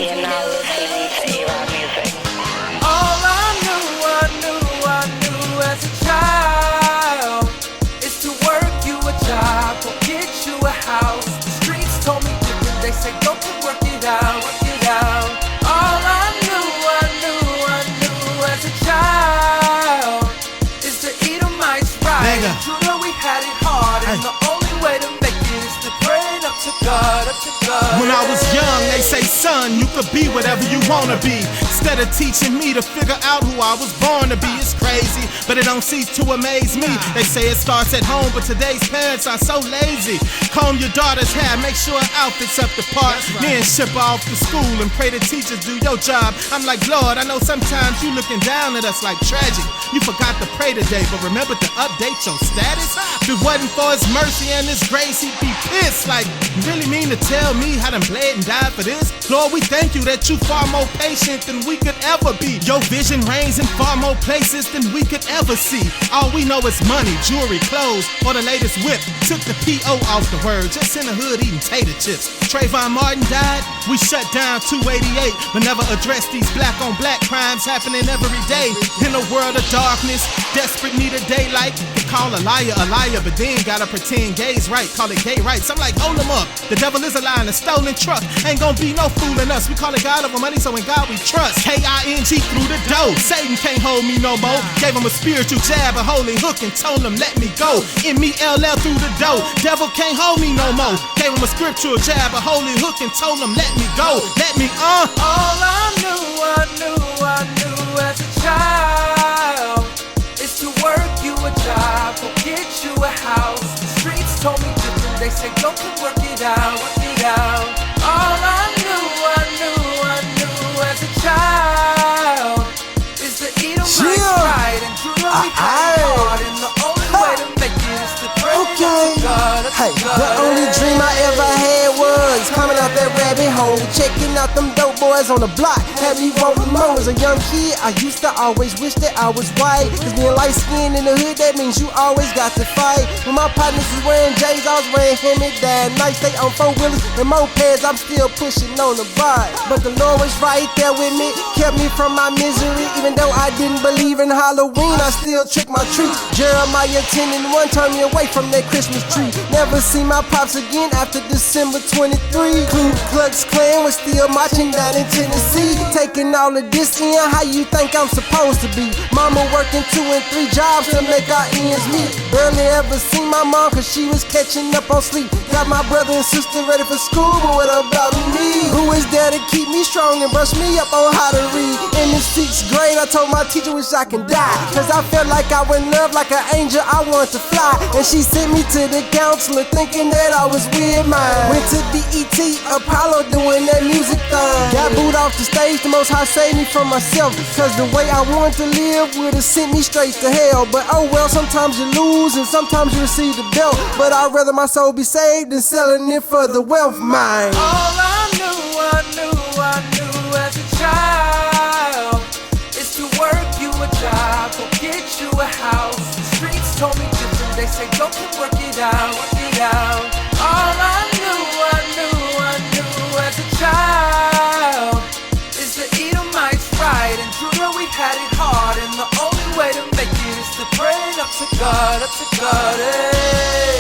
You're now listening to A-Rod music. All I knew as a child is to work you a job, go get you a house. The streets told me different, they say go to work it out, work it out. All I knew as a child is to eat a mice right. True that we had it hard, and the only way to make it is to pray up to God, up to God. When I was young, they say, son, you could be whatever you wanna be. Instead of teaching me to figure out who I was born to be. It's crazy, but it don't cease to amaze me. They say it starts at home, but today's parents are so lazy. Comb your daughter's hair, make sure her outfit's up to par. Then ship her off to school and pray the teachers do your job. I'm like, Lord, I know sometimes you looking down at us like tragic. You forgot to pray today, but remember to update your status. If it wasn't for his mercy and his grace, he'd be pissed. Like, you really mean to tell me how done bled and died for this? Lord, we thank you that you far more patient than we could ever be. Your vision reigns in far more places than we could ever see. All we know is money, jewelry, clothes, or the latest whip. Took the P.O. off the word, just in the hood eating tater chips. Trayvon Martin died, we shut down 288, but never addressed these black on black crimes happening every day. In a world of darkness, desperate need of daylight. They call a liar, but then gotta pretend gay's right, call it gay rights. I'm like, hold them up, the devil is a lie in a stolen truck. Ain't gonna be no fooling us, we call it God over money, so in God we trust. K-I-N-G through the door, Satan can't hold me no more. Gave him a spiritual jab, a holy hook, and told him let me go. M-E-L-L through the door, devil can't hold me no more. Gave him a scriptural jab, a holy hook, and told him let me go, let me All I knew as a child is to work you a job, go get you a house. The streets told me different, they say go to work it out, work it out. All I knew as a child is to eat a mice right, and true that we had it hard, and the only way to make it is to pray up to God, up to God. The only dream I ever had was coming out that rabbit hole, checking out them dope boys on the block. Had me wanting more. As a young kid, I used to always wish that I was white. Cause being light skinned in the hood, that means you always got to fight. When my partners was wearing J's, I was wearing hand-me-down nights. They on four-wheelers and mopeds, I'm still pushing on the bike. But the Lord was right there with me, kept me from my misery. Even though I didn't believe in Halloween, I still tricked my treat. Jeremiah 10 and 1 turned me away from that Christmas tree. Never see my pops again after December 23. Ku Klux Klan was still marching down in Tennessee. Taking all of this in, how you think I'm supposed to be? Mama working 2 and 3 jobs to make our ends meet. Barely ever seen my mom cause she was catching up on sleep. Got my brother and sister ready for school, but what about me? Who is there to keep me strong and brush me up on how to read? In the 6th grade, I told my teacher wish I can die, cause I felt like I was in love like an angel, I wanted to fly. And she sent me to the counselor thinking that I was with mine. Went to BET, Apollo doing that music thing. Got booed off the stage, the Most High saved me from myself. Cause the way I wanted to live would've sent me straight to hell. But oh well, sometimes you lose and sometimes you receive the belt. But I'd rather my soul be saved than selling it for the wealth mine. All I knew as a child is to work you a job, go get you a house. The streets told me different, they say go to work it out, work it out. All I knew as a child is to eat a mice right, and true that we had it hard, and the only way to make it is to pray up to God, up to God, hey.